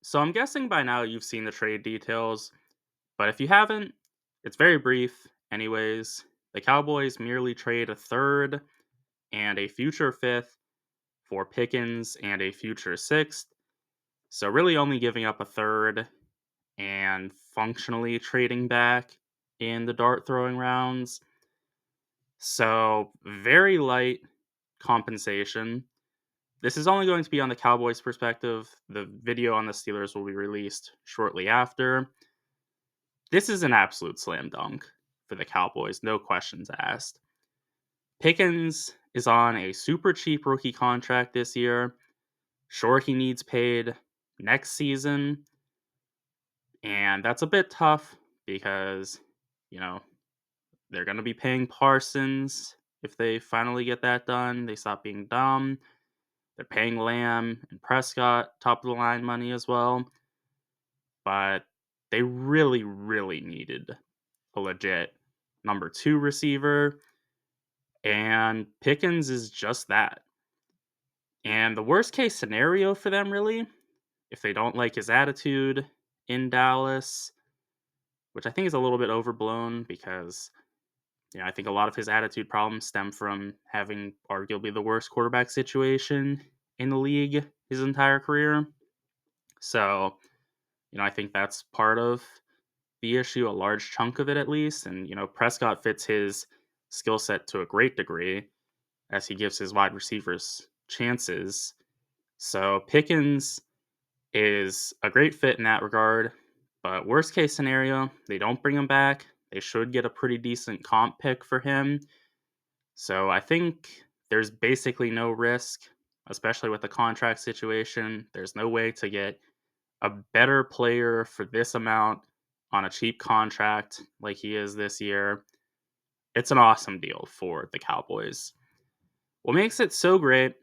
So I'm guessing by now you've seen the trade details, but if you haven't, it's very brief. Anyways, the Cowboys merely trade a third and a future fifth for Pickens and a future sixth. So really only giving up a third and functionally trading back in the dart throwing rounds. So very light compensation. This is only going to be on the Cowboys' perspective. The video on the Steelers will be released shortly after. This is an absolute slam dunk for the Cowboys, no questions asked. Pickens is on a super cheap rookie contract this year. Sure, he needs paid next season, and that's a bit tough because, you know, they're going to be paying Parsons if they finally get that done. They stop being dumb. They're paying Lamb and Prescott top of the line money as well. But they really, really needed a legit number two receiver. And Pickens is just that. And the worst case scenario for them, really, if they don't like his attitude in Dallas, which I think is a little bit overblown because, I think a lot of his attitude problems stem from having arguably the worst quarterback situation in the league his entire career. So, I think that's part of the issue, a large chunk of it at least. And, Prescott fits his skill set to a great degree as he gives his wide receivers chances. So Pickens is a great fit in that regard. But worst case scenario, they don't bring him back. They should get a pretty decent comp pick for him. So I think there's basically no risk, especially with the contract situation. There's no way to get a better player for this amount on a cheap contract like he is this year. It's an awesome deal for the Cowboys. What makes it so great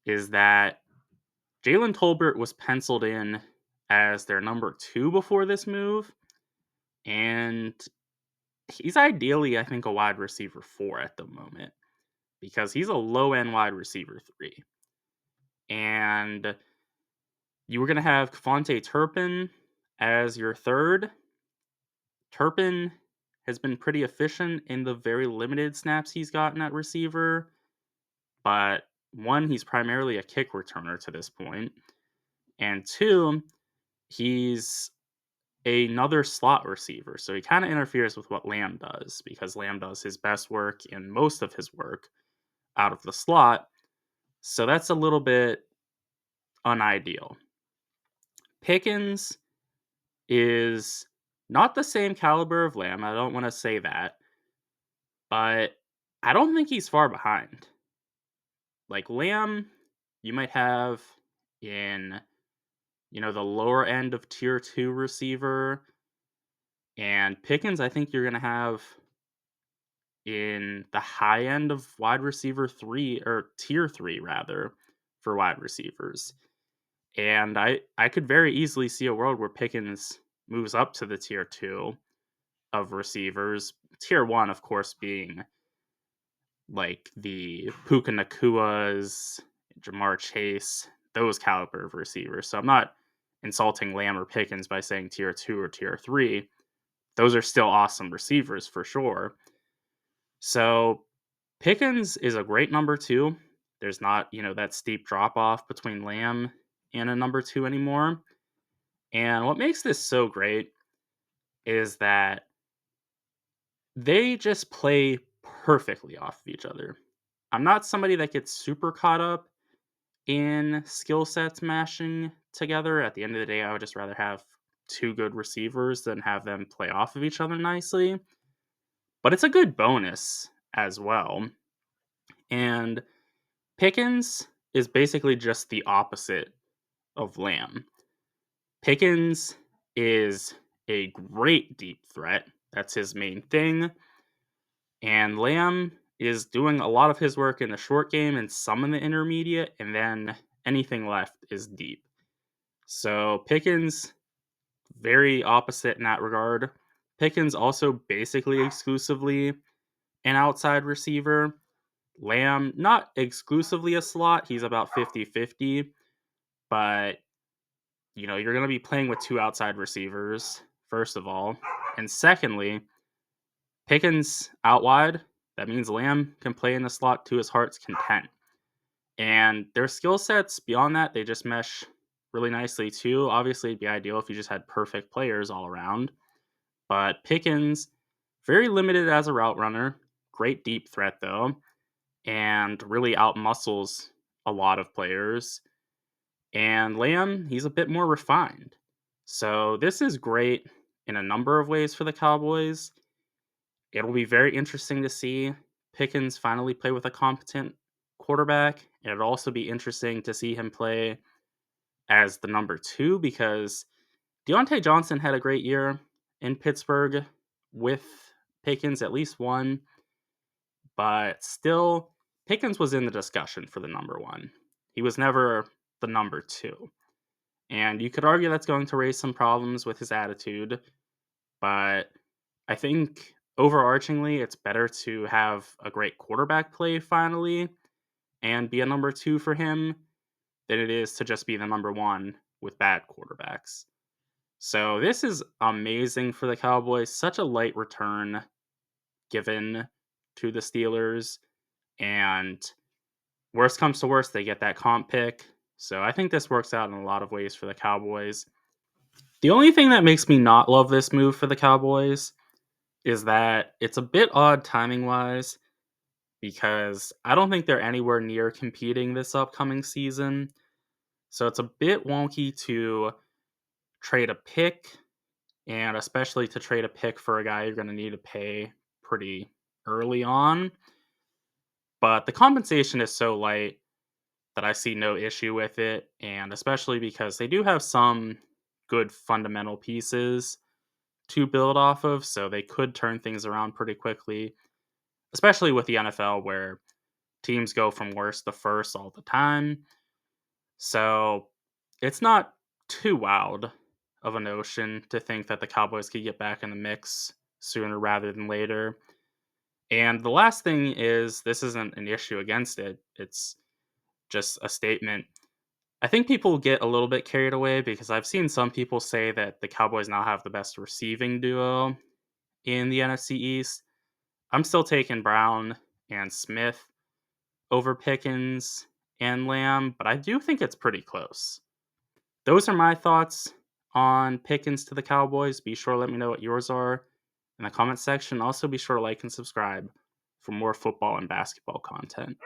is that Jalen Tolbert was penciled in as their number two before this move, and he's ideally, I think, a wide receiver four at the moment because he's a low end wide receiver three. And you were going to have Fonte Turpin as your third. Turpin has been pretty efficient in the very limited snaps he's gotten at receiver, but one, he's primarily a kick returner to this point, and two, he's another slot receiver, so he kind of interferes with what Lamb does because Lamb does his best work and most of his work out of the slot, so that's a little bit unideal. Pickens is not the same caliber of Lamb. I don't want to say that, but I don't think he's far behind. Like Lamb, you might have in, the lower end of tier two receiver, and Pickens, I think you're going to have in the high end of wide receiver three or tier three rather for wide receivers. And I could very easily see a world where Pickens moves up to the tier two of receivers. Tier one, of course, being like the Puka Nakuas, Jamar Chase, those caliber of receivers. So I'm not insulting Lamb or Pickens by saying tier two or tier three. Those are still awesome receivers for sure. So Pickens is a great number two. There's not, that steep drop off between Lamb and a number two anymore. And what makes this so great is that they just play perfectly off of each other. I'm not somebody that gets super caught up in skill sets mashing together. At the end of the day, I would just rather have two good receivers than have them play off of each other nicely. But it's a good bonus as well. And Pickens is basically just the opposite of Lamb. Pickens is a great deep threat. That's his main thing. And Lamb is doing a lot of his work in the short game and some in the intermediate, and then anything left is deep. So Pickens, very opposite in that regard. Pickens also basically exclusively an outside receiver. Lamb, not exclusively a slot. He's about 50-50, but you're going to be playing with two outside receivers, first of all. And secondly, Pickens out wide. That means Lamb can play in the slot to his heart's content. And their skill sets beyond that, they just mesh really nicely too. Obviously, it'd be ideal if you just had perfect players all around. But Pickens, very limited as a route runner, great deep threat though, and really outmuscles a lot of players. And Lamb, he's a bit more refined. So this is great in a number of ways for the Cowboys. It'll be very interesting to see Pickens finally play with a competent quarterback. It'll also be interesting to see him play as the number two because Deontay Johnson had a great year in Pittsburgh with Pickens, at least one, but still, Pickens was in the discussion for the number one. He was never the number two. And you could argue that's going to raise some problems with his attitude, but I think overarchingly, it's better to have a great quarterback play finally and be a number two for him than it is to just be the number one with bad quarterbacks. So this is amazing for the Cowboys. Such a light return given to the Steelers. And worst comes to worst, they get that comp pick. So I think this works out in a lot of ways for the Cowboys. The only thing that makes me not love this move for the Cowboys is that it's a bit odd timing wise because I don't think they're anywhere near competing this upcoming season. So it's a bit wonky to trade a pick, and especially to trade a pick for a guy you're going to need to pay pretty early on. But the compensation is so light that I see no issue with it, and especially because they do have some good fundamental pieces to build off of, so they could turn things around pretty quickly, especially with the NFL where teams go from worst to first all the time. So it's not too wild of a notion to think that the Cowboys could get back in the mix sooner rather than later. And the last thing is this isn't an issue against it, it's just a statement. I think people get a little bit carried away because I've seen some people say that the Cowboys now have the best receiving duo in the NFC East. I'm still taking Brown and Smith over Pickens and Lamb, but I do think it's pretty close. Those are my thoughts on Pickens to the Cowboys. Be sure to let me know what yours are in the comment section. Also, be sure to like and subscribe for more football and basketball content.